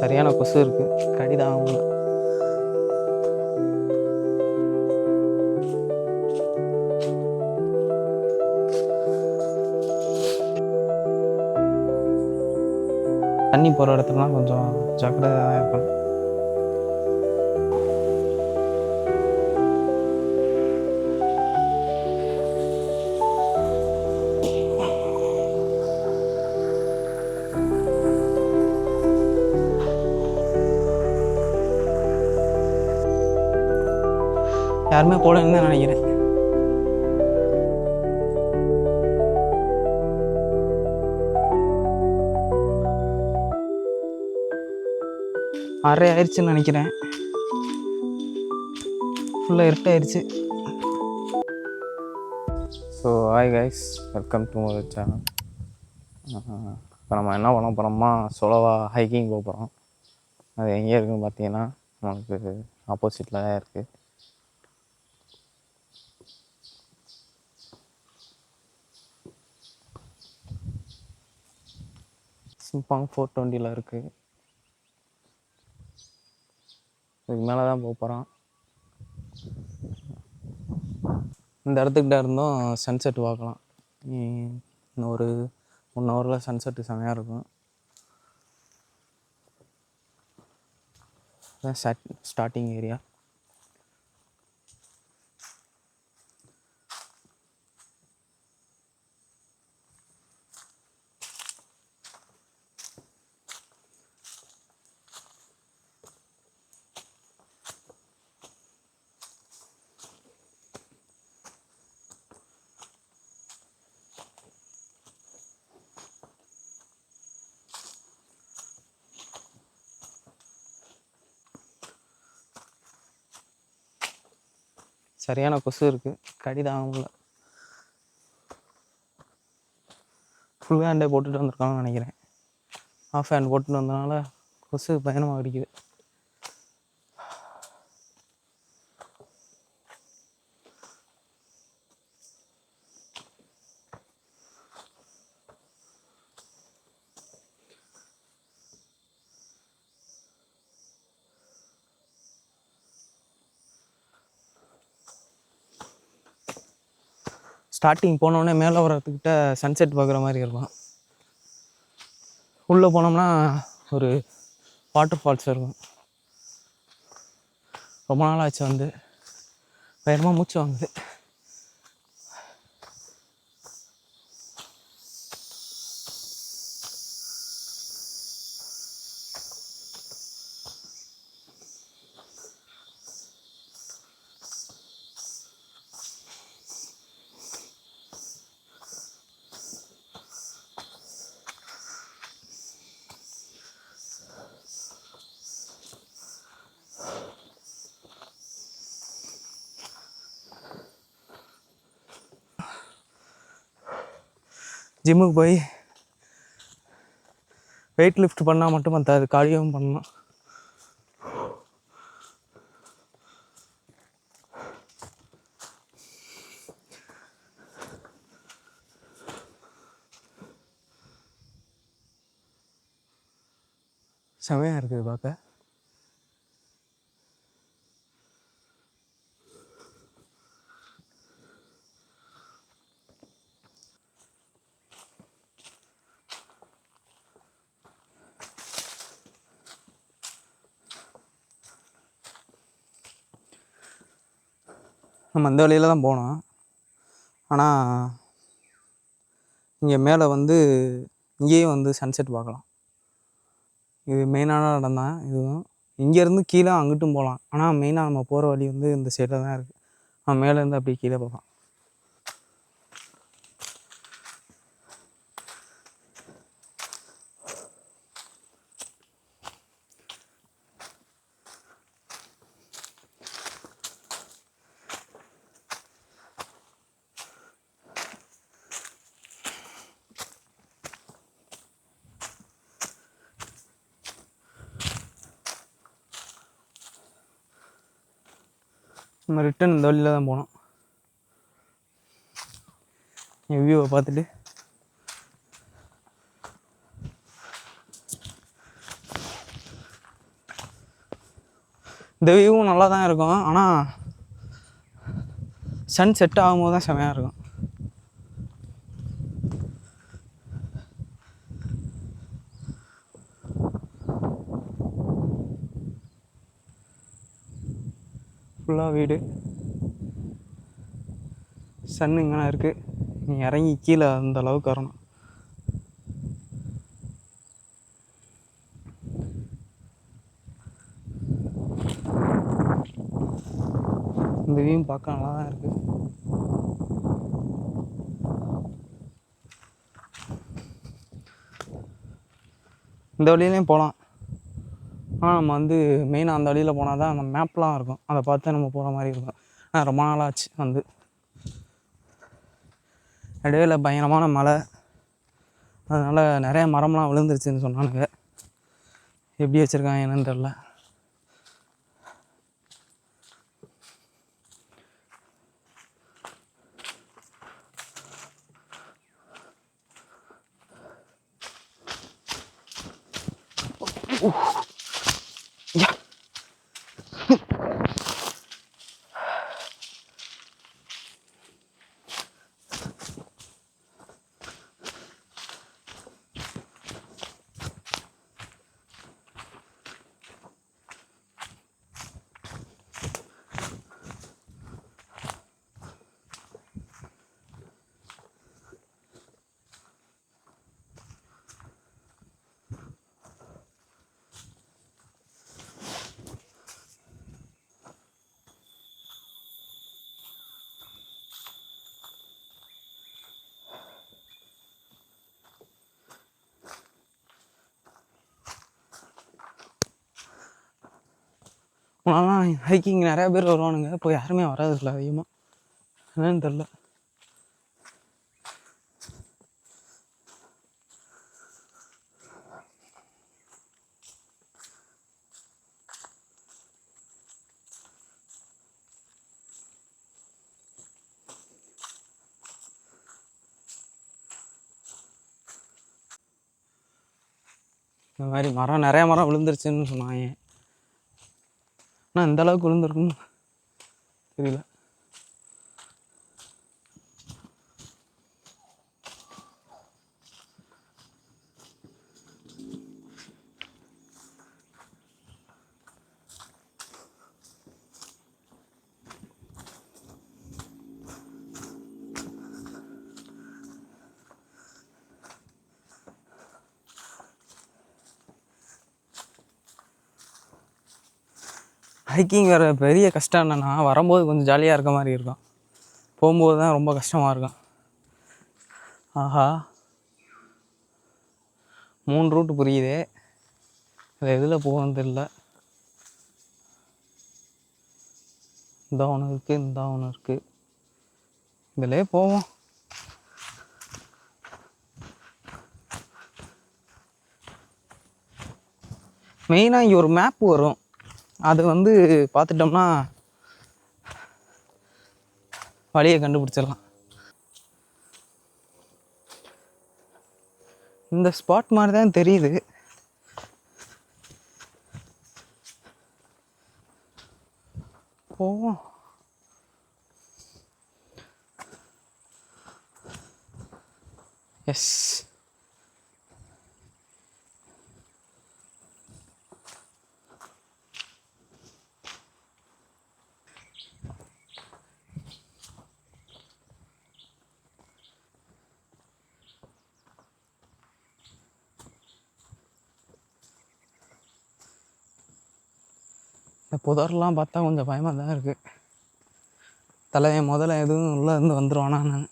சரியான கொசு இருக்குது, கடிதான் ஆகல. தண்ணி போகிற இடத்துலலாம் கொஞ்சம் ஜாக்கிரதையாக தான் இருக்கணும். யாருமே போலன்னு தான் நினைக்கிறேன். அரை ஆயிடுச்சுன்னு நினைக்கிறேன். ஃபுல்லாக இருட்டாயிருச்சு. So hi guys, welcome to my channel. இப்போ நம்ம என்ன பண்ண போகிறோம்னா சோலோவாக ஹைக்கிங் போக போகிறோம். அது எங்கே இருக்குதுன்னு பார்த்தீங்கன்னா நமக்கு ஆப்போசிட்டில் தான் இருக்குது. சிம்பாங் 420 இருக்குது. இதுக்கு மேலே தான் போக போகிறோம். இந்த இடத்துக்கிட்ட இருந்தும் சன்செட் பார்க்கலாம். இன்னும் ஒரு 1 ஹவரில் சன்செட்டு செமையாக இருக்கும். Starting area. சரியான கொசு இருக்குது, கடிதான் ஆகல. ஃபுல் ஹேண்டே போட்டுட்டு வந்திருக்காங்கன்னு நினைக்கிறேன். ஆஃப் ஹேண்ட் போட்டுட்டு வந்தனால கொசு பயணமாக அடிக்குது. ஸ்டார்டிங் போனோடனே மேலே வரத்துக்கிட்ட சன்செட் பார்க்குற மாதிரி இருக்கும். உள்ளே போனோம்னா ஒரு வாட்டர் ஃபால்ஸ் இருக்கும். ரொம்ப நாள் ஆச்சு வந்து பயங்கரமாக மூச்சு வாங்குது. ஜிம்முக்கு போய் வெயிட் லிஃப்ட் பண்ணால் மட்டும் பத்தாது, கார்டியோவும் பண்ணணும். செமையாக இருக்குது பார்க்க. நம்ம அந்த வழியில் தான் போனோம். ஆனால் இங்கே மேலே வந்து இங்கேயும் வந்து சன்செட் பார்க்கலாம். இது மெயினான இடம் தான். இதுவும் இங்கேருந்து கீழே அங்கிட்டும் போகலாம். ஆனால் மெயினாக நம்ம போகிற வழி வந்து இந்த சைடில் தான் இருக்குது. நம்ம மேலேருந்து அப்படியே கீழே போகலாம். நம்ம ரிட்டன் இந்த வழியில் தான் போனோம். வியூவை பார்த்துட்டு இந்த வியூவும் நல்லா தான் இருக்கும். ஆனால் சன் செட் ஆகும்போது தான் செமையாக இருக்கும். ஃபுல்லாக வீடு, சன் இங்கே இருக்குது. நீ இறங்கி கீழே அந்த அளவுக்கு வரணும். இந்த வியூ பார்க்க நல்லா தான் இருக்குது. இந்த வழியிலையும் போகலாம். ஆனால் நம்ம வந்து மெயினாக அந்த வழியில் போனால் தான் அந்த மேப்லாம் இருக்கும், அதை பார்த்து நம்ம போகிற மாதிரி இருக்கும். ஆனால் ரொம்ப நாளாச்சு வந்து. இடையில பயங்கரமான மழை, அதனால் நிறைய மரம்லாம் விழுந்துருச்சுன்னு சொன்னானுங்க. எப்படி வச்சுருக்காங்க என்னன்னு தெரில. ஆனால் ஹைக்கிங் நிறையா பேர் வருவானுங்க, இப்போ யாருமே வராதில்ல அதிகமாக, என்னன்னு தெரில. இந்த மாதிரி மரம் நிறையா மரம் விழுந்துருச்சுன்னு சொன்னாங்க. ஆனால் இந்த அளவுக்கு விழுந்துருக்குன்னு தெரியல. ஹைக்கிங் வேறு பெரிய கஷ்டம் என்னென்னா, வரும்போது கொஞ்சம் ஜாலியாக இருக்க மாதிரி இருக்கும், போகும்போது தான் ரொம்ப கஷ்டமாக இருக்கும். ஆஹா, 3 ரூட்டு புரியுது, அது எதில் போகணும்னு தெரியல. இந்த ஒன்று இருக்குது, இந்த ஒன்று இருக்குது, இதிலே போவோம். மெயினாக இங்கே ஒரு மேப் வரும், அது வந்து பார்த்துட்டோம்னா வழியை கண்டுபிடிச்சிடலாம். இந்த ஸ்பாட் மாதிரி தான் தெரியுது. போவோம். எஸ், இந்த புதர்லாம் பார்த்தா கொஞ்சம் பயமாக தான் இருக்குது. தலையை முதல்ல எதுவும் உள்ளே இருந்து வந்துடுவானா நான்.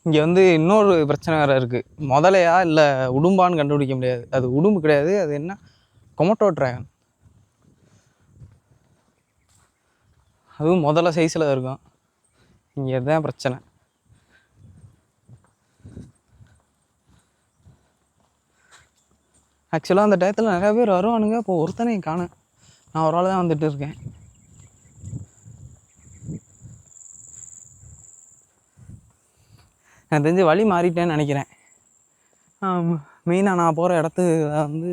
இங்கே வந்து இன்னொரு பிரச்சனை வேறு இருக்குது. முதலையா இல்லை உடும்பான்னு கண்டுபிடிக்க முடியாது. அது உடும்பு கிடையாது, அது என்ன கொமட்டோ ட்ராகன். அதுவும் முதல்ல சைஸில் இருக்கும். இங்கே தான் பிரச்சனை. ஆக்சுவலாக அந்த டயத்தில் நிறையா பேர் வருவானுங்க, இப்போ ஒருத்தனையும் காணேன். நான் ஒரு ஆள் தான் வந்துட்டு இருக்கேன். எனக்கு தெரிஞ்சு வழி மாறிட்டேன்னு நினைக்கிறேன். மெயினாக நான் போகிற இடத்துல வந்து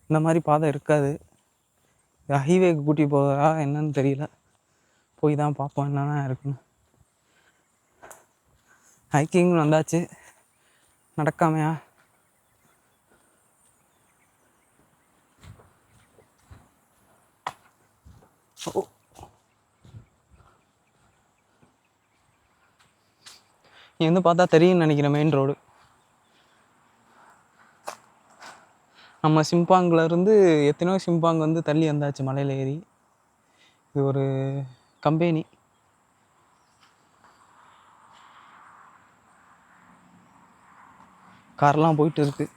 இந்த மாதிரி பாதை இருக்காது. ஹைவேக்கு கூட்டி போகிறா என்னன்னு தெரியல. போய் தான் பார்ப்போம் என்னென்ன இருக்குன்னு. ஹைக்கிங் வந்தாச்சு, நடக்காமையா? ஓ, இங்கே வந்து பார்த்தா தெரியும்னு நினைக்கிறேன் மெயின் ரோடு. நம்ம சிம்பாங்கிலேருந்து எத்தனையோ சிம்பாங் வந்து தள்ளி வந்தாச்சு மலையில் ஏறி. இது ஒரு கம்பெனி. கார்லாம் போயிட்டு இருக்கு.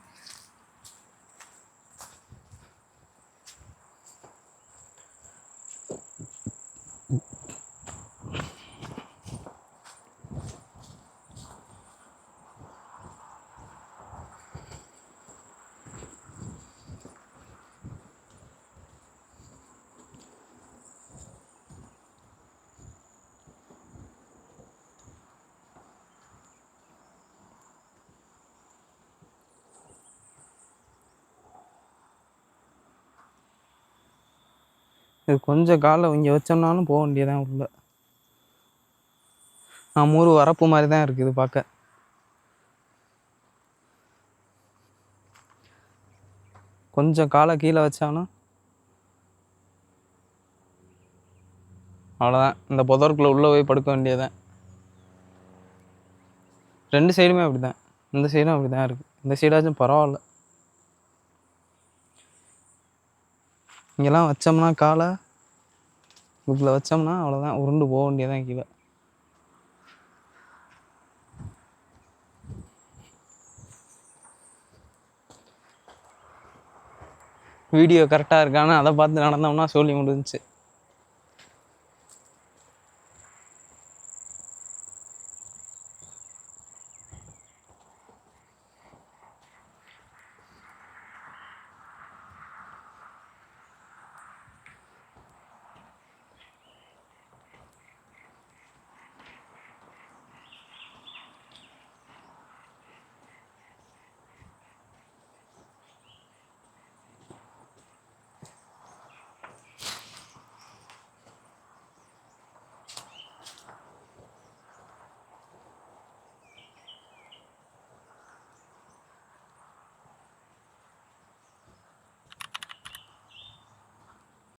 இது கொஞ்சம் காலை இங்கே வச்சோம்னாலும் போக வேண்டியதான் உள்ள. நம்ம ஊர் வரப்பு மாதிரி தான் இருக்குது பார்க்க. கொஞ்சம் காலை கீழே வச்சாலும் அவ்வளோதான், இந்த புதருக்குள்ளே உள்ளே போய் படுக்க வேண்டியதான். 2 சைடுமே அப்படி தான். இந்த சைடும் அப்படி தான் இருக்குது. இந்த சைடாச்சும் பரவாயில்ல. இங்கெல்லாம் வச்சோம்னா காலை இதில் வச்சோம்னா அவ்வளோதான், உருண்டு போக வேண்டியதான் கீழே. வீடியோ கரெக்டாக இருக்கான்னு அதை பார்த்து நடந்தோம்னா சொல்லி முடிஞ்சிச்சு.